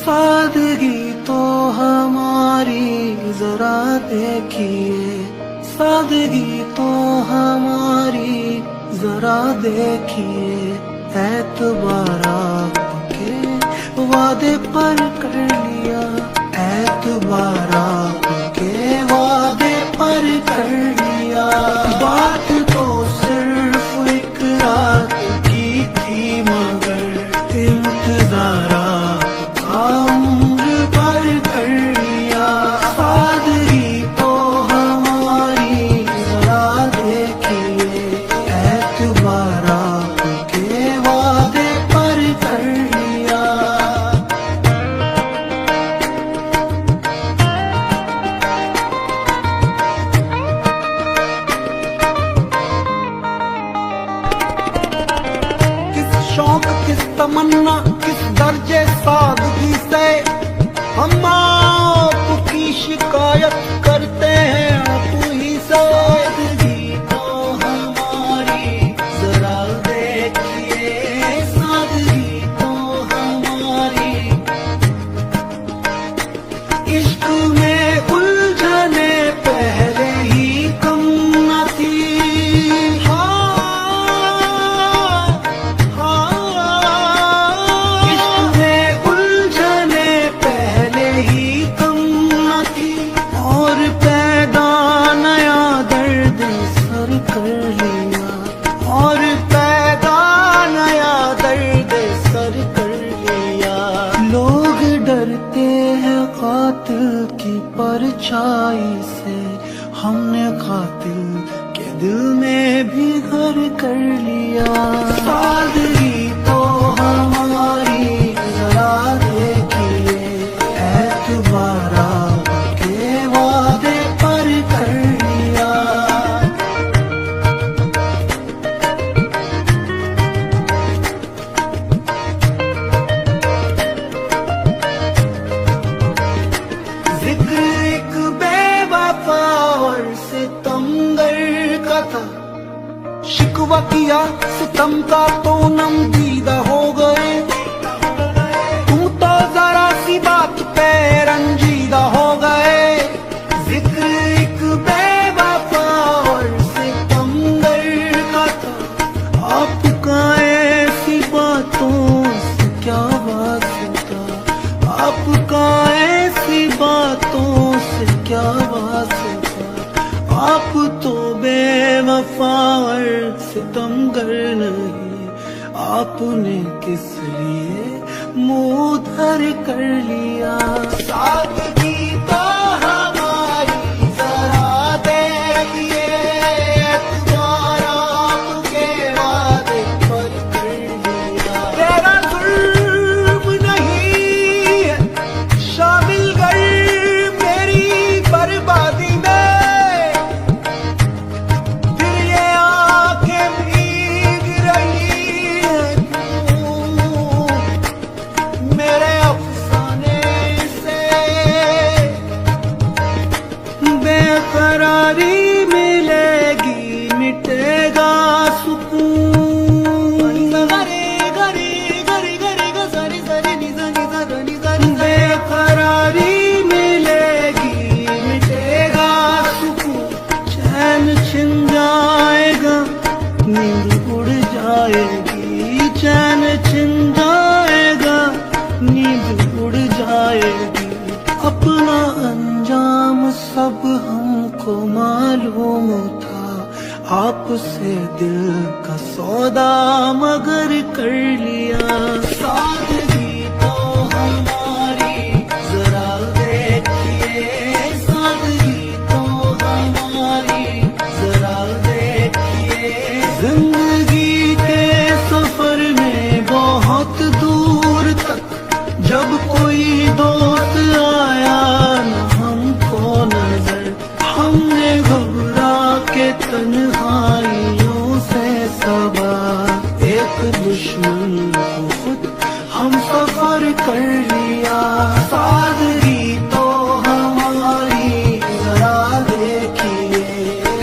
सादगी तो हमारी जरा देखिए, सादगी तो हमारी जरा देखिए, एतबार आपके वादे पर कर लिया, एतबार आपके वादे पर कर लिया। बात तो सिर्फ एक रात की थी मगर इंतजार आपका उम्र भर कर लिया। सादगी तो हमारी जरा देखिए, एतबार आपके वादे पर कर लिया। किस शौक किस तमन्ना किस दर्जे सादगी से हम आपकी शिकायत करते हैं आप ही से। सादगी तो हमारी जरा देखिए, सादगी तो हमारी। इश्क में उलझने पहले ही कम न थी। इश्क में उलझने पहले ही कम न थी, और पैदा नया दर्द सर कर लिया, और पैदा नया दर्द सर कर लिया। लोग डरते हैं कातिल की परछाई से, हमने कातिल के दिल में भी घर कर लिया। सादगी तो हमारी जरा देखिए, एतबार आपके वादे पर कर लिया। जिक्र एक बेवफा और सितमगर का था, शिकवा किया सितम का तो नम दीदा हो गए। तुम तो जरा सी बात पे रंजीदा हो गए। जिक्र एक बेवफा और सितमगर का था, आपका ऐसी बातों से क्या वास्ता, आपका ऐसी बातों से क्या वास्ता। आप तो बेवफा और सितमगर नहीं, आपने किस लिए मुंह धर कर लिया। सादगी तो हमारी जरा देखिए, एतबार आपके वादे पर कर लिया। तेरा जुर्म नहीं है शामिल कर मेरी बर्बादी में, फिर ये आंखें भीग रही हैं क्यों मेरे अफसाने से। बेकरारी मिलेगी मिटेगा सुकून, बेकरारी मिलेगी मिटेगा सुकून। चैन छिन जाएगा नींद उड़ जाएगी, चैन छिन जाएगा नींद उड़ जाएगी। अपना अंजाम सब हमको मालूम था, आपसे दिल का सौदा मगर कर लिया। सादगी तो हमारी जरा देखिए, सादगी तो हमारी जरा देखिए। जिंदगी के सफर में बहुत दूर तक जब कोई दोस्त आया न हमको नजर, हमने घबरा के तन्हाइयों से सबा एक दुश्मन को खुद हम सफर कर लिया। सादगी तो हमारी जरा देखिए,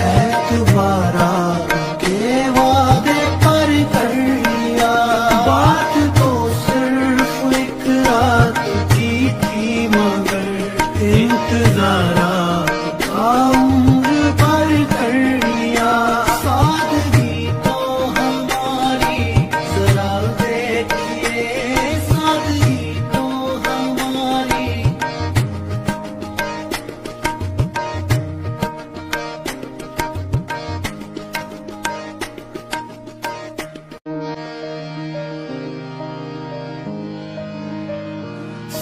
एतबार आपके वादे पर कर लिया। बात तो सिर्फ एक रात की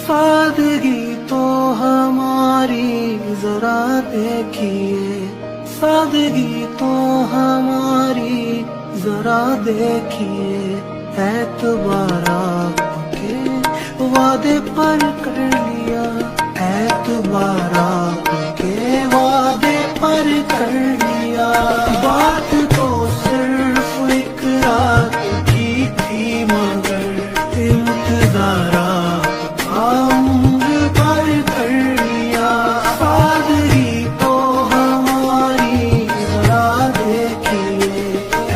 सादगी तो हमारी जरा देखिए, सादगी तो हमारी जरा देखिए, एतबार आपके वादे पर कर लिया, एतबार आपके वादे पर कर लिया। बात तो सिर्फ एक रात की थी मगर इंतजार आपका उम्र भर कर लिया। सादगी तो हमारी जरा देखिए,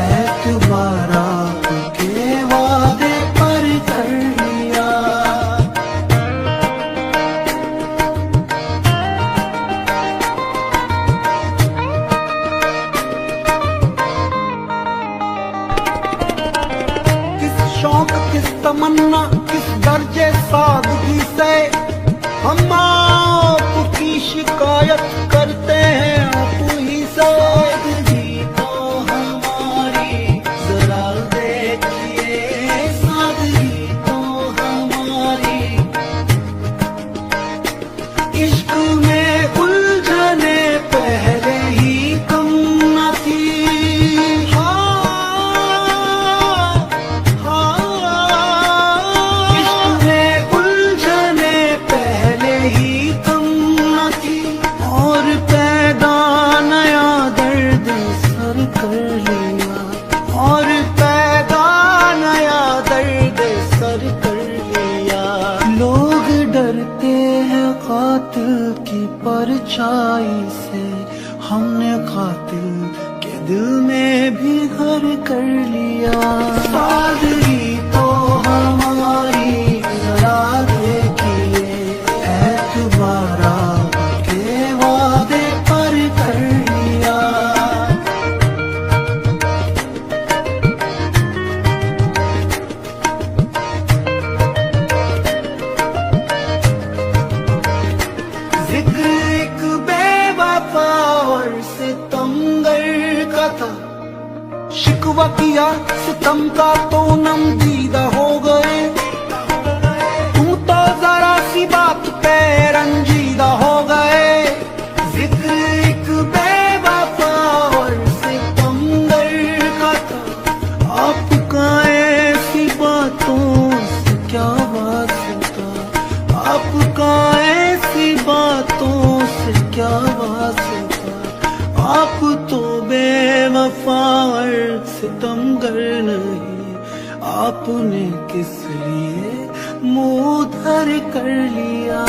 एतबार आपके वादे पर कर लिया। किस शौक किस तमन्ना किस दर्जे सादगी से हम आपकी शिकायत करते हैं आप ही से। सादगी तो हमारी जरा देखिए, सादगी तो हमारी। इश्क में उलझने पहले ही कम न थी। इश्क में उलझने पहले ही कम न थी, और पैदा नया दर्द सर कर लिया, और पैदा नया दर्द सर कर लिया। लोग डरते हैं कातिल की परछाई से, हमने कातिल के दिल में भी घर कर लिया। सादगी तो हमारी जरा देखिए, एतबार आपके वादे पर कर लिया। जिक्र एक बेवफा और सितमगर का था, शिकवा किया सितम का तो नम दीदा हो गए। तुम तो जरा सी बात पे रंजीदा हो गए। जिक्र एक बेवफा और सितमगर का था, आपका ऐसी बातों से क्या वास्ता, आपका ऐसी बातों से क्या वास्ता। आप तो बेवफा और सितमगर नहीं, आपने किस लिए मुंह धर कर लिया।